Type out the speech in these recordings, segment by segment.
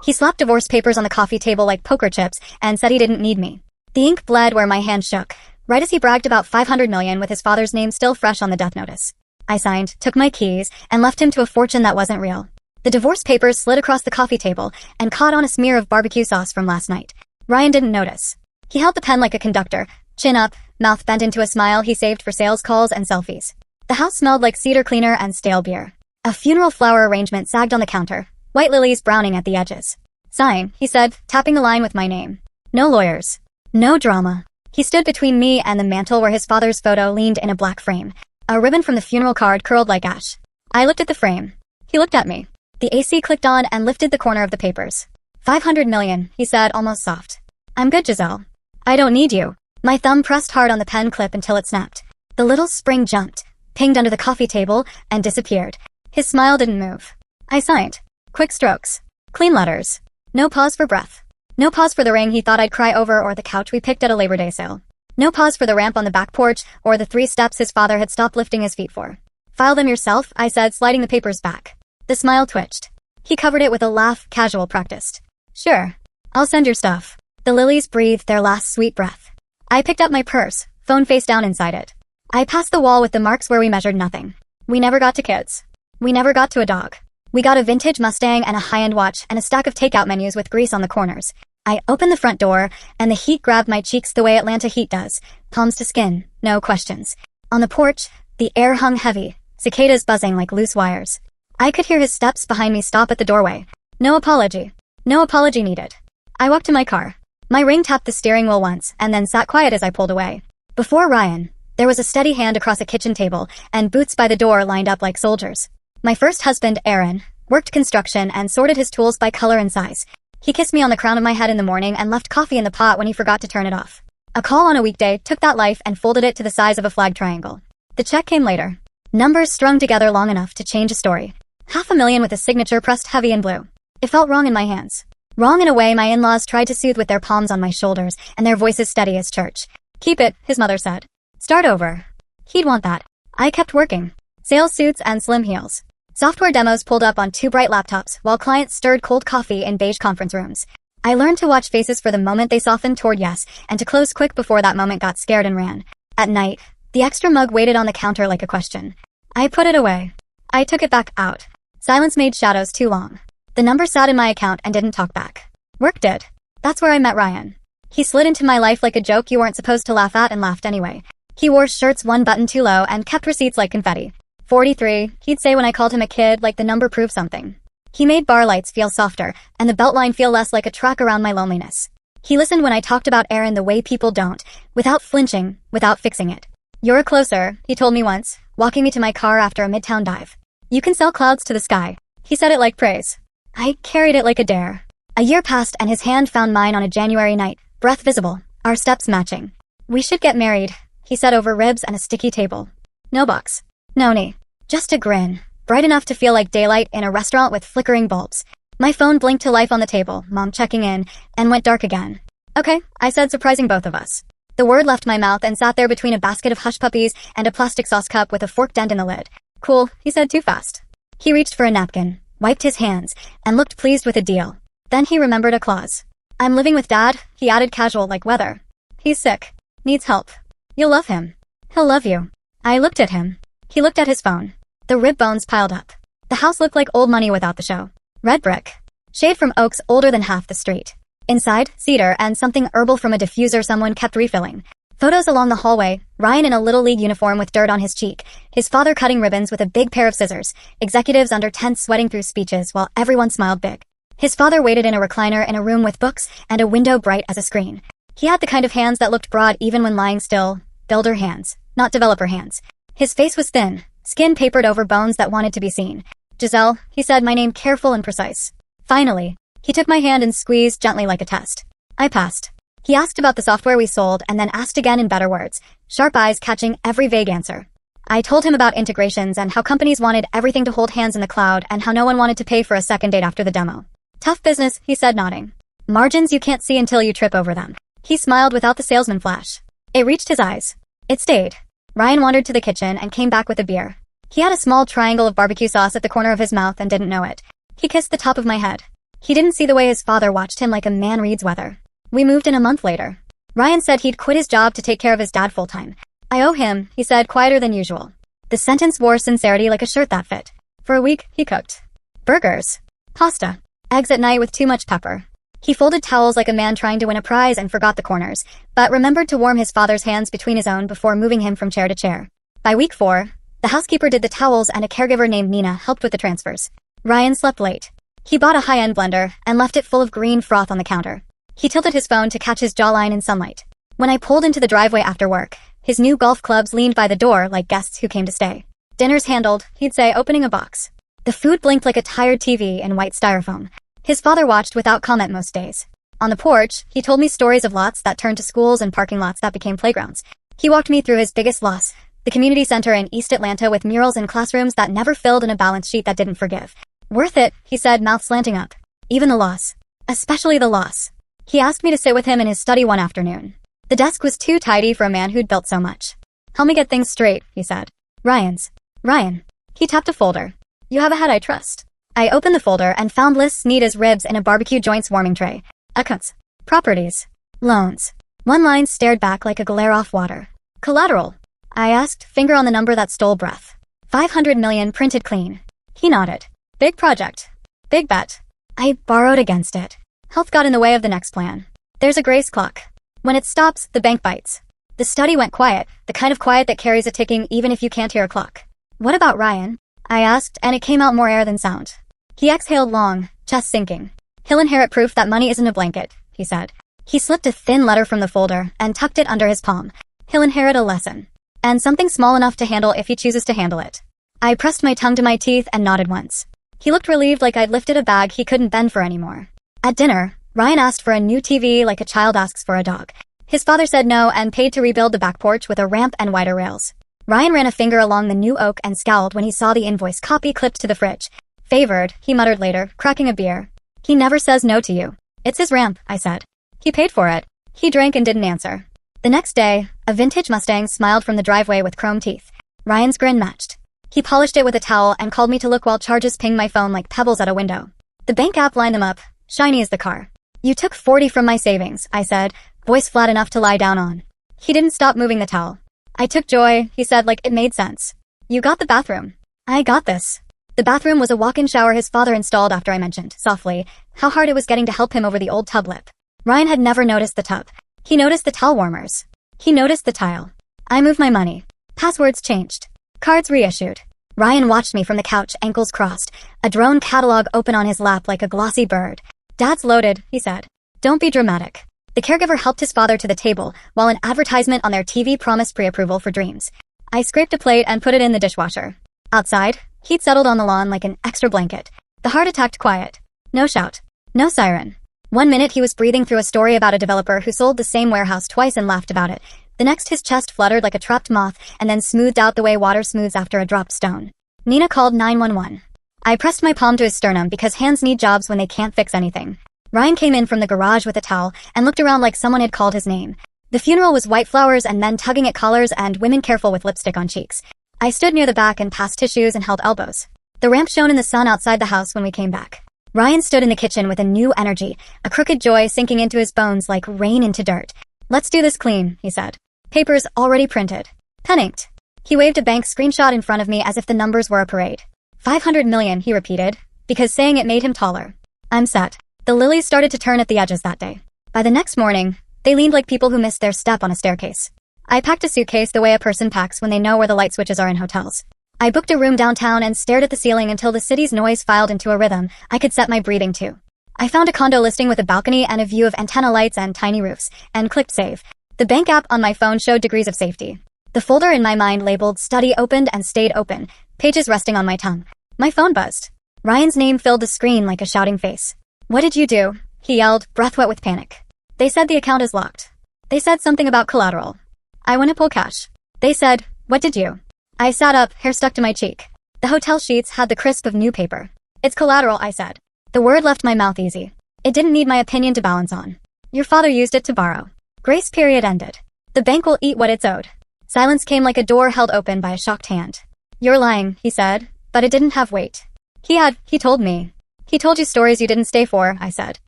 He slapped divorce papers on the coffee table like poker chips and said he didn't need me. The ink bled where my hand shook, right as he bragged about 500 million with his father's name still fresh on the death notice. I signed, took my keys, and left him to a fortune that wasn't real. The divorce papers slid across the coffee table and caught on a smear of barbecue sauce from last night. Ryan didn't notice. He held the pen like a conductor, chin up, mouth bent into a smile he saved for sales calls and selfies. The house smelled like cedar cleaner and stale beer. A funeral flower arrangement sagged on the counter, white lilies browning at the edges. Sign, he said, tapping the line with my name. No lawyers. No drama. He stood between me and the mantel where his father's photo leaned in a black frame. A ribbon from the funeral card curled like ash. I looked at the frame. He looked at me. The AC clicked on and lifted the corner of the papers. 500 million, he said, almost soft. I'm good, Giselle. I don't need you. My thumb pressed hard on the pen clip until it snapped. The little spring jumped, pinged under the coffee table, and disappeared. His smile didn't move. I signed. Quick strokes. Clean letters. No pause for breath. No pause for the ring he thought I'd cry over or the couch we picked at a Labor Day sale. No pause for the ramp on the back porch or the 3 steps his father had stopped lifting his feet for. File them yourself, I said, sliding the papers back. The smile twitched. He covered it with a laugh, casual, practiced. Sure. I'll send your stuff. The lilies breathed their last sweet breath. I picked up my purse, phone face down inside it. I passed the wall with the marks where we measured nothing. We never got to kids. We never got to a dog. We got a vintage Mustang and a high-end watch and a stack of takeout menus with grease on the corners. I opened the front door, and the heat grabbed my cheeks the way Atlanta heat does, palms to skin, no questions. On the porch, the air hung heavy, cicadas buzzing like loose wires. I could hear his steps behind me stop at the doorway. No apology. No apology needed. I walked to my car. My ring tapped the steering wheel once, and then sat quiet as I pulled away. Before Ryan, there was a steady hand across a kitchen table, and boots by the door lined up like soldiers. My first husband, Aaron, worked construction and sorted his tools by color and size. He kissed me on the crown of my head in the morning and left coffee in the pot when he forgot to turn it off. A call on a weekday took that life and folded it to the size of a flag triangle. The check came later. Numbers strung together long enough to change a story. $500,000 with a signature pressed heavy in blue. It felt wrong in my hands. Wrong in a way my in-laws tried to soothe with their palms on my shoulders and their voices steady as church. Keep it, his mother said. Start over. He'd want that. I kept working. Sales suits and slim heels. Software demos pulled up on 2 bright laptops while clients stirred cold coffee in beige conference rooms. I learned to watch faces for the moment they softened toward yes and to close quick before that moment got scared and ran. At night, the extra mug waited on the counter like a question. I put it away. I took it back out. Silence made shadows too long. The number sat in my account and didn't talk back. Work did. That's where I met Ryan. He slid into my life like a joke you weren't supposed to laugh at and laughed anyway. He wore shirts 1 button too low and kept receipts like confetti. 43, he'd say when I called him a kid, like the number proved something. He made bar lights feel softer and the beltline feel less like a track around my loneliness. He listened when I talked about Aaron the way people don't, without flinching, without fixing it. You're a closer, he told me once, walking me to my car after a midtown dive. You can sell clouds to the sky. He said it like praise. I carried it like a dare. A year passed and his hand found mine on a January night, breath visible, our steps matching. We should get married, he said over ribs and a sticky table. No box. No knee. Just a grin, bright enough to feel like daylight in a restaurant with flickering bulbs. My phone blinked to life on the table, Mom checking in, and went dark again. Okay, I said, surprising both of us. The word left my mouth and sat there between a basket of hush puppies and a plastic sauce cup with a forked end in the lid. Cool, he said too fast. He reached for a napkin, wiped his hands, and looked pleased with a deal. Then he remembered a clause. I'm living with Dad, he added casual like weather. He's sick. Needs help. You'll love him. He'll love you. I looked at him. He looked at his phone. The rib bones piled up. The house looked like old money without the show. Red brick. Shade from oaks older than half the street. Inside, cedar and something herbal from a diffuser someone kept refilling. Photos along the hallway, Ryan in a Little League uniform with dirt on his cheek, his father cutting ribbons with a big pair of scissors, executives under tents sweating through speeches while everyone smiled big. His father waited in a recliner in a room with books and a window bright as a screen. He had the kind of hands that looked broad even when lying still, builder hands, not developer hands. His face was thin, skin papered over bones that wanted to be seen. Giselle, he said my name careful and precise. Finally, he took my hand and squeezed gently like a test. I passed. He asked about the software we sold and then asked again in better words, sharp eyes catching every vague answer. I told him about integrations and how companies wanted everything to hold hands in the cloud and how no one wanted to pay for a second date after the demo. Tough business, he said nodding. Margins you can't see until you trip over them. He smiled without the salesman flash. It reached his eyes. It stayed. Ryan wandered to the kitchen and came back with a beer. He had a small triangle of barbecue sauce at the corner of his mouth and didn't know it. He kissed the top of my head. He didn't see the way his father watched him like a man reads weather. We moved in a month later. Ryan said he'd quit his job to take care of his dad full-time. I owe him, he said, quieter than usual. The sentence wore sincerity like a shirt that fit. For a week, he cooked burgers, pasta, eggs at night with too much pepper. He folded towels like a man trying to win a prize and forgot the corners, but remembered to warm his father's hands between his own before moving him from chair to chair. By week 4, the housekeeper did the towels and a caregiver named Nina helped with the transfers. Ryan slept late. He bought a high-end blender and left it full of green froth on the counter. He tilted his phone to catch his jawline in sunlight. When I pulled into the driveway after work, his new golf clubs leaned by the door like guests who came to stay. Dinner's handled, he'd say, opening a box. The food blinked like a tired TV in white styrofoam. His father watched without comment most days. On the porch, he told me stories of lots that turned to schools and parking lots that became playgrounds. He walked me through his biggest loss, the community center in East Atlanta with murals and classrooms that never filled and a balance sheet that didn't forgive. Worth it, he said, mouth slanting up. Even the loss. Especially the loss. He asked me to sit with him in his study one afternoon. The desk was too tidy for a man who'd built so much. Help me get things straight, he said. Ryan. He tapped a folder. You have a head I trust. I opened the folder and found lists neat as ribs in a barbecue joint's warming tray. Accounts. Properties. Loans. One line stared back like a glare off water. Collateral. I asked, finger on the number that stole breath. 500 million printed clean. He nodded. Big project. Big bet. I borrowed against it. Health got in the way of the next plan. There's a grace clock. When it stops, the bank bites. The study went quiet, the kind of quiet that carries a ticking even if you can't hear a clock. What about Ryan? I asked, and it came out more air than sound. He exhaled long, chest sinking. He'll inherit proof that money isn't a blanket, he said. He slipped a thin letter from the folder and tucked it under his palm. He'll inherit a lesson. And something small enough to handle if he chooses to handle it. I pressed my tongue to my teeth and nodded once. He looked relieved like I'd lifted a bag he couldn't bend for anymore. At dinner, Ryan asked for a new TV like a child asks for a dog. His father said no and paid to rebuild the back porch with a ramp and wider rails. Ryan ran a finger along the new oak and scowled when he saw the invoice copy clipped to the fridge. Favored, he muttered later, cracking a beer. He never says no to you. It's his ramp, I said. He paid for it. He drank and didn't answer. The next day, a vintage Mustang smiled from the driveway with chrome teeth. Ryan's grin matched. He polished it with a towel and called me to look while charges pinged my phone like pebbles at a window. The bank app lined them up, shiny as the car. You took 40 from my savings, I said, voice flat enough to lie down on. He didn't stop moving the towel. I took joy, he said like it made sense. You got the bathroom. I got this. The bathroom was a walk-in shower his father installed after I mentioned, softly, how hard it was getting to help him over the old tub lip. Ryan had never noticed the tub. He noticed the towel warmers. He noticed the tile. I moved my money. Passwords changed. Cards reissued. Ryan watched me from the couch, ankles crossed, a drone catalog open on his lap like a glossy bird. Dad's loaded, he said. Don't be dramatic. The caregiver helped his father to the table, while an advertisement on their TV promised pre-approval for dreams. I scraped a plate and put it in the dishwasher. Outside, heat settled on the lawn like an extra blanket. The heart attacked quiet. No shout. No siren. 1 minute he was breathing through a story about a developer who sold the same warehouse twice and laughed about it. The next his chest fluttered like a trapped moth and then smoothed out the way water smooths after a dropped stone. Nina called 911. I pressed my palm to his sternum because hands need jobs when they can't fix anything. Ryan came in from the garage with a towel and looked around like someone had called his name. The funeral was white flowers and men tugging at collars and women careful with lipstick on cheeks. I stood near the back and passed tissues and held elbows. The ramp shone in the sun outside the house when we came back. Ryan stood in the kitchen with a new energy, a crooked joy sinking into his bones like rain into dirt. Let's do this clean, he said. Papers already printed. Pen inked. He waved a bank screenshot in front of me as if the numbers were a parade. 500 million, he repeated, because saying it made him taller. I'm set. The lilies started to turn at the edges that day. By the next morning, they leaned like people who missed their step on a staircase. I packed a suitcase the way a person packs when they know where the light switches are in hotels. I booked a room downtown and stared at the ceiling until the city's noise filed into a rhythm I could set my breathing to. I found a condo listing with a balcony and a view of antenna lights and tiny roofs, and clicked save. The bank app on my phone showed degrees of safety. The folder in my mind labeled study opened and stayed open, pages resting on my tongue. My phone buzzed. Ryan's name filled the screen like a shouting face. What did you do? He yelled, breath wet with panic. They said the account is locked. They said something about collateral. I want to pull cash. They said, what did you? I sat up, hair stuck to my cheek. The hotel sheets had the crisp of new paper. It's collateral, I said. The word left my mouth easy. It didn't need my opinion to balance on. Your father used it to borrow. Grace period ended. The bank will eat what it's owed. Silence came like a door held open by a shocked hand. You're lying, he said, but it didn't have weight. He told me. He told you stories you didn't stay for, I said.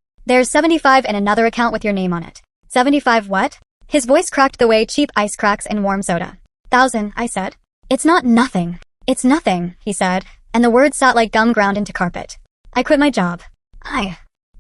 There's 75 in another account with your name on it. 75 what? His voice cracked the way cheap ice cracks in warm soda. 1,000, I said. It's not nothing. It's nothing, he said, and the words sat like gum ground into carpet. I quit my job.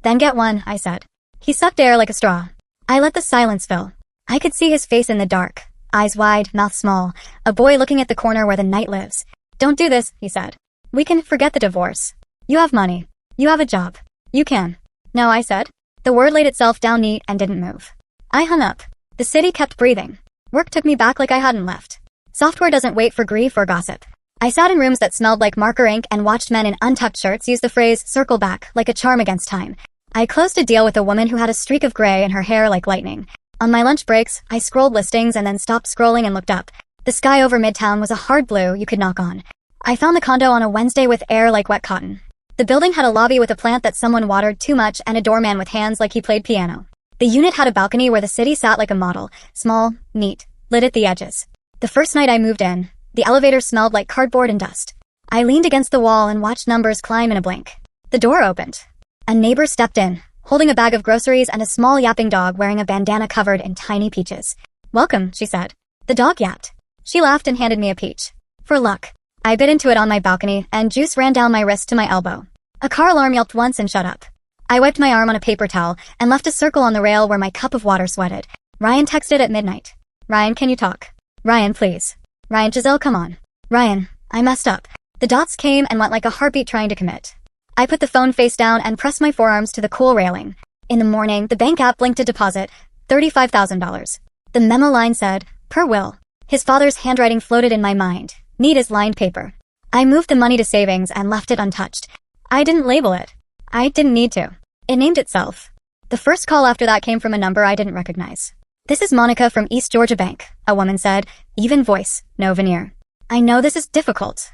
Then get one, I said. He sucked air like a straw. I let the silence fill. I could see his face in the dark. Eyes wide, mouth small. A boy looking at the corner where the night lives. Don't do this, he said. We can forget the divorce. You have money. You have a job. You can. No, I said. The word laid itself down neat and didn't move. I hung up. The city kept breathing. Work took me back like I hadn't left. Software doesn't wait for grief or gossip. I sat in rooms that smelled like marker ink and watched men in untucked shirts use the phrase circle back like a charm against time. I closed a deal with a woman who had a streak of gray in her hair like lightning. On my lunch breaks, I scrolled listings and then stopped scrolling and looked up. The sky over Midtown was a hard blue you could knock on. I found the condo on a Wednesday with air like wet cotton. The building had a lobby with a plant that someone watered too much and a doorman with hands like he played piano. The unit had a balcony where the city sat like a model, small, neat, lit at the edges. The first night I moved in, the elevator smelled like cardboard and dust. I leaned against the wall and watched numbers climb in a blink. The door opened. A neighbor stepped in, holding a bag of groceries and a small yapping dog wearing a bandana covered in tiny peaches. Welcome, she said. The dog yapped. She laughed and handed me a peach. For luck. I bit into it on my balcony, and juice ran down my wrist to my elbow. A car alarm yelped once and shut up. I wiped my arm on a paper towel and left a circle on the rail where my cup of water sweated. Ryan texted at midnight. Ryan, can you talk? Ryan, please. Ryan, Giselle, come on. Ryan, I messed up. The dots came and went like a heartbeat trying to commit. I put the phone face down and pressed my forearms to the cool railing. In the morning, the bank app blinked a deposit, $35,000. The memo line said, per will. His father's handwriting floated in my mind, neat as lined paper. I moved the money to savings and left it untouched. I didn't label it. I didn't need to. It named itself. The first call after that came from a number I didn't recognize. This is Monica from East Georgia Bank, a woman said, even voice, no veneer. I know this is difficult.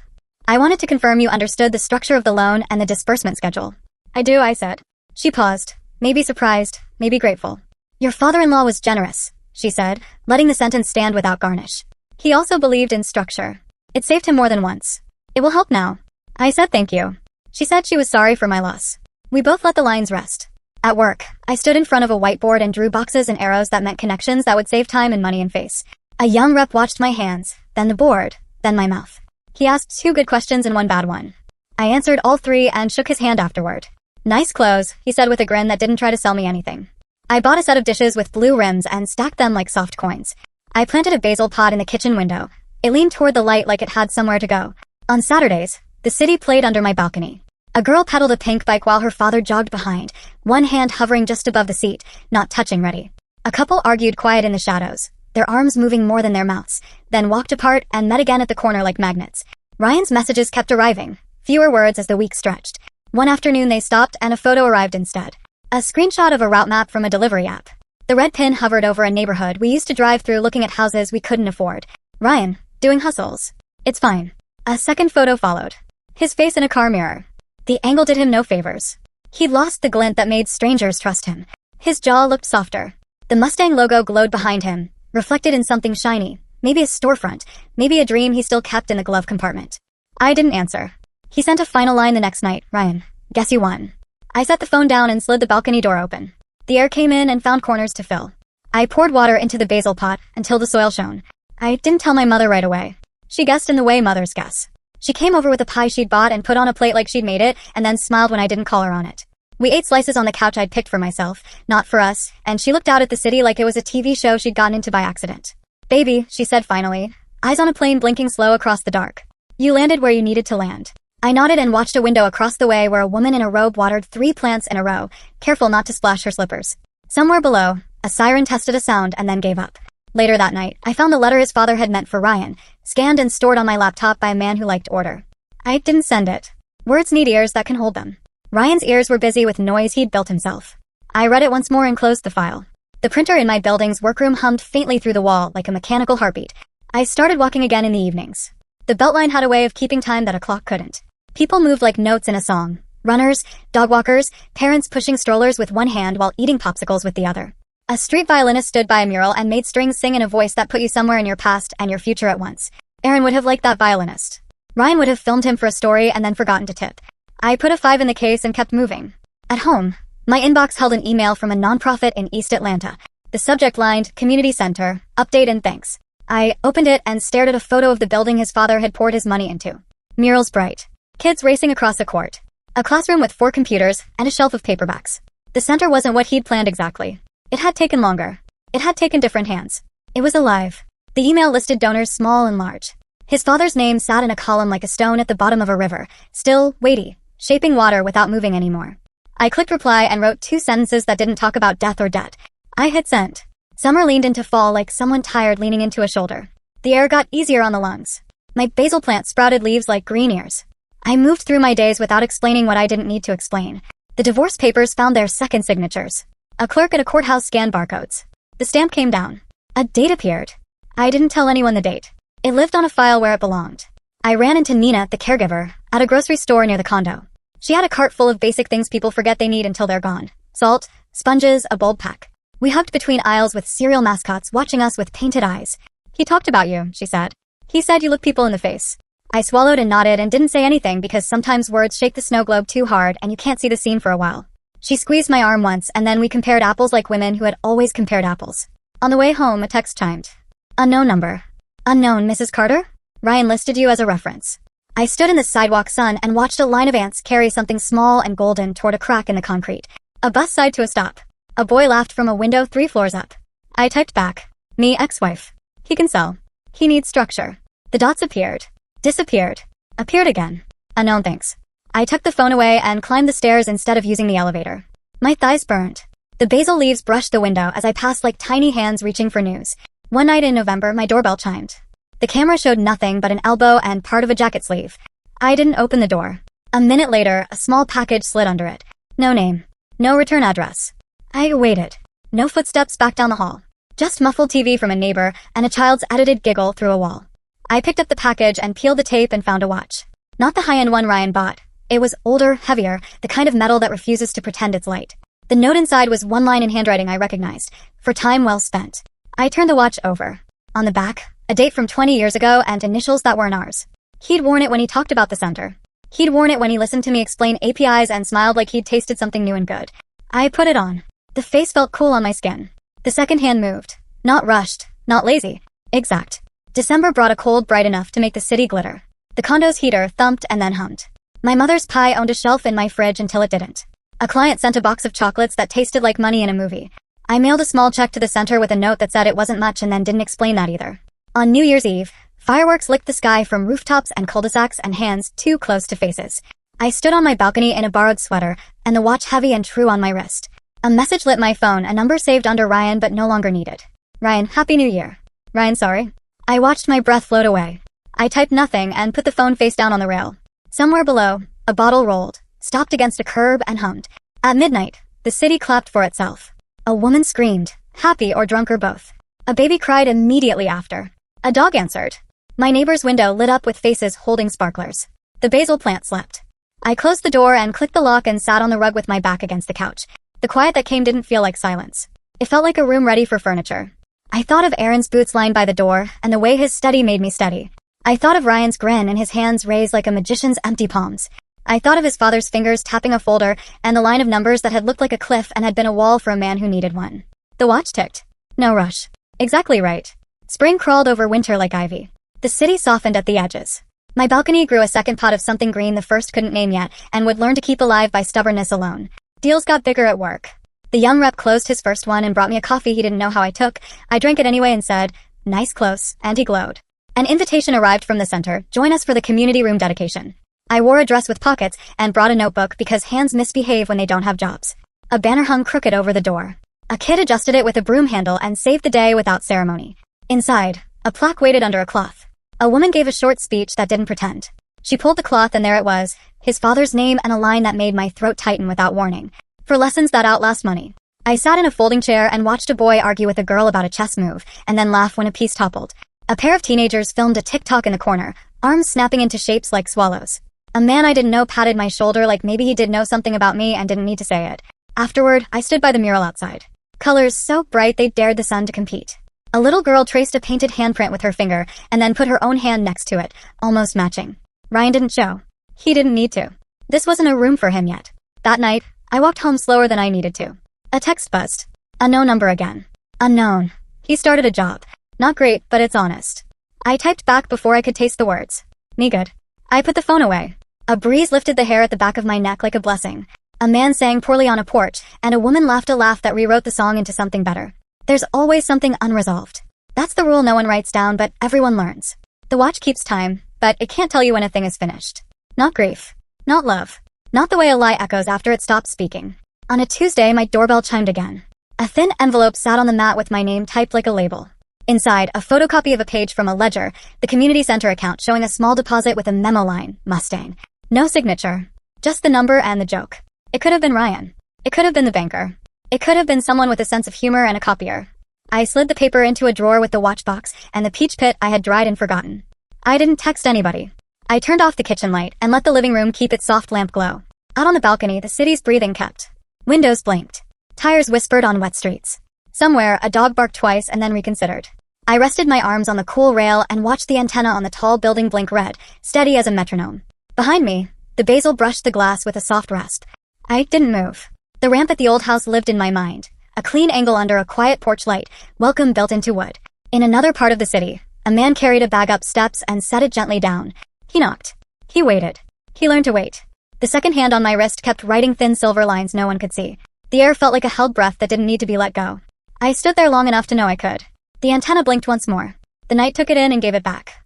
I wanted to confirm you understood the structure of the loan and the disbursement schedule. I do, I said. She paused, maybe surprised, maybe grateful. Your father-in-law was generous, she said, letting the sentence stand without garnish. He also believed in structure. It saved him more than once. It will help now. I said thank you. She said she was sorry for my loss. We both let the lines rest. At work, I stood in front of a whiteboard and drew boxes and arrows that meant connections that would save time and money and face. A young rep watched my hands, then the board, then my mouth. He asked 2 good questions and 1 bad one. I answered all 3 and shook his hand afterward. Nice clothes, he said with a grin that didn't try to sell me anything. I bought a set of dishes with blue rims and stacked them like soft coins. I planted a basil pot in the kitchen window. It leaned toward the light like it had somewhere to go. On Saturdays, the city played under my balcony. A girl pedaled a pink bike while her father jogged behind, one hand hovering just above the seat, not touching ready. A couple argued quiet in the shadows, their arms moving more than their mouths, then walked apart and met again at the corner like magnets. Ryan's messages kept arriving, fewer words as the week stretched. One afternoon they stopped and a photo arrived instead. A screenshot of a route map from a delivery app. The red pin hovered over a neighborhood we used to drive through looking at houses we couldn't afford. Ryan, doing hustles. It's fine. A second photo followed. His face in a car mirror. The angle did him no favors. He'd lost the glint that made strangers trust him. His jaw looked softer. The Mustang logo glowed behind him, reflected in something shiny, maybe a storefront, maybe a dream he still kept in the glove compartment. I didn't answer. He sent a final line the next night. Ryan, guess you won. I set the phone down and slid the balcony door open. The air came in and found corners to fill. I poured water into the basil pot until the soil shone. I didn't tell my mother right away. She guessed in the way mothers guess. She came over with a pie she'd bought and put on a plate like she'd made it, and then smiled when I didn't call her on it. We ate slices on the couch I'd picked for myself, not for us, and she looked out at the city like it was a TV show she'd gotten into by accident. Baby, she said finally, eyes on a plane blinking slow across the dark. You landed where you needed to land. I nodded and watched a window across the way where a woman in a robe watered 3 plants in a row, careful not to splash her slippers. Somewhere below, a siren tested a sound and then gave up. Later that night, I found the letter his father had meant for Ryan, scanned and stored on my laptop by a man who liked order. I didn't send it. Words need ears that can hold them. Ryan's ears were busy with noise he'd built himself. I read it once more and closed the file. The printer in my building's workroom hummed faintly through the wall like a mechanical heartbeat. I started walking again in the evenings. The beltline had a way of keeping time that a clock couldn't. People moved like notes in a song. Runners, dog walkers, parents pushing strollers with one hand while eating popsicles with the other. A street violinist stood by a mural and made strings sing in a voice that put you somewhere in your past and your future at once. Aaron would have liked that violinist. Ryan would have filmed him for a story and then forgotten to tip. I put a 5 in the case and kept moving. At home, my inbox held an email from a nonprofit in East Atlanta. The subject lined, Community Center, Update and Thanks. I opened it and stared at a photo of the building his father had poured his money into. Murals bright. Kids racing across a court. A classroom with 4 computers and a shelf of paperbacks. The center wasn't what he'd planned exactly. It had taken longer. It had taken different hands. It was alive. The email listed donors small and large. His father's name sat in a column like a stone at the bottom of a river, still, weighty, shaping water without moving anymore. I clicked reply and wrote 2 sentences that didn't talk about death or debt. I hit send. Summer leaned into fall like someone tired leaning into a shoulder. The air got easier on the lungs. My basil plant sprouted leaves like green ears. I moved through my days without explaining what I didn't need to explain. The divorce papers found their second signatures. A clerk at a courthouse scanned barcodes. The stamp came down. A date appeared. I didn't tell anyone the date. It lived on a file where it belonged. I ran into Nina, the caregiver, at a grocery store near the condo. She had a cart full of basic things people forget they need until they're gone. Salt, sponges, a bulb pack. We hugged between aisles with cereal mascots watching us with painted eyes. He talked about you, she said. He said you look people in the face. I swallowed and nodded and didn't say anything because sometimes words shake the snow globe too hard and you can't see the scene for a while. She squeezed my arm once and then we compared apples like women who had always compared apples. On the way home, a text chimed. Unknown number. Unknown, Mrs. Carter? Ryan listed you as a reference. I stood in the sidewalk sun and watched a line of ants carry something small and golden toward a crack in the concrete. A bus sighed to a stop. A boy laughed from a window 3 floors up. I typed back. Me, ex-wife. He can sell. He needs structure. The dots appeared. Disappeared. Appeared again. Unknown thanks. I tucked the phone away and climbed the stairs instead of using the elevator. My thighs burned. The basil leaves brushed the window as I passed like tiny hands reaching for news. One night in November, my doorbell chimed. The camera showed nothing but an elbow and part of a jacket sleeve. I didn't open the door. A minute later, a small package slid under it. No name. No return address. I waited. No footsteps back down the hall. Just muffled TV from a neighbor and a child's edited giggle through a wall. I picked up the package and peeled the tape and found a watch. Not the high-end one Ryan bought. It was older, heavier, the kind of metal that refuses to pretend it's light. The note inside was one line in handwriting I recognized. For time well spent. I turned the watch over. On the back, a date from 20 years ago and initials that weren't ours. He'd worn it when he talked about the center. He'd worn it when he listened to me explain APIs and smiled like he'd tasted something new and good. I put it on. The face felt cool on my skin. The second hand moved. Not rushed, not lazy. Exact. December brought a cold bright enough to make the city glitter. The condo's heater thumped and then hummed. My mother's pie owned a shelf in my fridge until it didn't. A client sent a box of chocolates that tasted like money in a movie. I mailed a small check to the center with a note that said it wasn't much and then didn't explain that either. On New Year's Eve, fireworks licked the sky from rooftops and cul-de-sacs and hands too close to faces. I stood on my balcony in a borrowed sweater and the watch heavy and true on my wrist. A message lit my phone, a number saved under Ryan but no longer needed. Ryan, Happy New Year. Ryan, sorry. I watched my breath float away. I typed nothing and put the phone face down on the rail. Somewhere below, a bottle rolled, stopped against a curb and hummed. At midnight, the city clapped for itself. A woman screamed, happy or drunk or both. A baby cried immediately after. A dog answered. My neighbor's window lit up with faces holding sparklers. The basil plant slept. I closed the door and clicked the lock and sat on the rug with my back against the couch. The quiet that came didn't feel like silence. It felt like a room ready for furniture. I thought of Aaron's boots lined by the door, and the way his study made me steady. I thought of Ryan's grin and his hands raised like a magician's empty palms. I thought of his father's fingers tapping a folder, and the line of numbers that had looked like a cliff and had been a wall for a man who needed one. The watch ticked. No rush. Exactly right. Spring crawled over winter like ivy. The city softened at the edges. My balcony grew a second pot of something green the first couldn't name yet, and would learn to keep alive by stubbornness alone. Deals got bigger at work. The young rep closed his first one and brought me a coffee he didn't know how I took. I drank it anyway and said, nice close, and he glowed. An invitation arrived from the center, join us for the community room dedication. I wore a dress with pockets and brought a notebook because hands misbehave when they don't have jobs. A banner hung crooked over the door. A kid adjusted it with a broom handle and saved the day without ceremony. Inside, a plaque waited under a cloth. A woman gave a short speech that didn't pretend. She pulled the cloth and there it was, his father's name and a line that made my throat tighten without warning. For lessons that outlast money. I sat in a folding chair and watched a boy argue with a girl about a chess move, and then laugh when a piece toppled. A pair of teenagers filmed a TikTok in the corner, arms snapping into shapes like swallows. A man I didn't know patted my shoulder like maybe he did know something about me and didn't need to say it. Afterward, I stood by the mural outside. Colors so bright they dared the sun to compete. A little girl traced a painted handprint with her finger, and then put her own hand next to it, almost matching. Ryan didn't show. He didn't need to. This wasn't a room for him yet. That night, I walked home slower than I needed to. A text buzzed. Unknown number again. Unknown. He started a job. Not great, but it's honest. I typed back before I could taste the words. Me good. I put the phone away. A breeze lifted the hair at the back of my neck like a blessing. A man sang poorly on a porch, and a woman laughed a laugh that rewrote the song into something better. There's always something unresolved. That's the rule no one writes down, but everyone learns. The watch keeps time, but it can't tell you when a thing is finished. Not grief. Not love. Not the way a lie echoes after it stops speaking. On a Tuesday, my doorbell chimed again. A thin envelope sat on the mat with my name typed like a label. Inside, a photocopy of a page from a ledger, the community center account showing a small deposit with a memo line, Mustang. No signature. Just the number and the joke. It could have been Ryan. It could have been the banker. It could have been someone with a sense of humor and a copier. I slid the paper into a drawer with the watch box and the peach pit I had dried and forgotten. I didn't text anybody. I turned off the kitchen light and let the living room keep its soft lamp glow. Out on the balcony, the city's breathing kept. Windows blinked. Tires whispered on wet streets. Somewhere, a dog barked twice and then reconsidered. I rested my arms on the cool rail and watched the antenna on the tall building blink red, steady as a metronome. Behind me, the basil brushed the glass with a soft rasp. I didn't move. The ramp at the old house lived in my mind. A clean angle under a quiet porch light, welcome built into wood. In another part of the city, a man carried a bag up steps and set it gently down. He knocked. He waited. He learned to wait. The second hand on my wrist kept writing thin silver lines no one could see. The air felt like a held breath that didn't need to be let go. I stood there long enough to know I could. The antenna blinked once more. The night took it in and gave it back.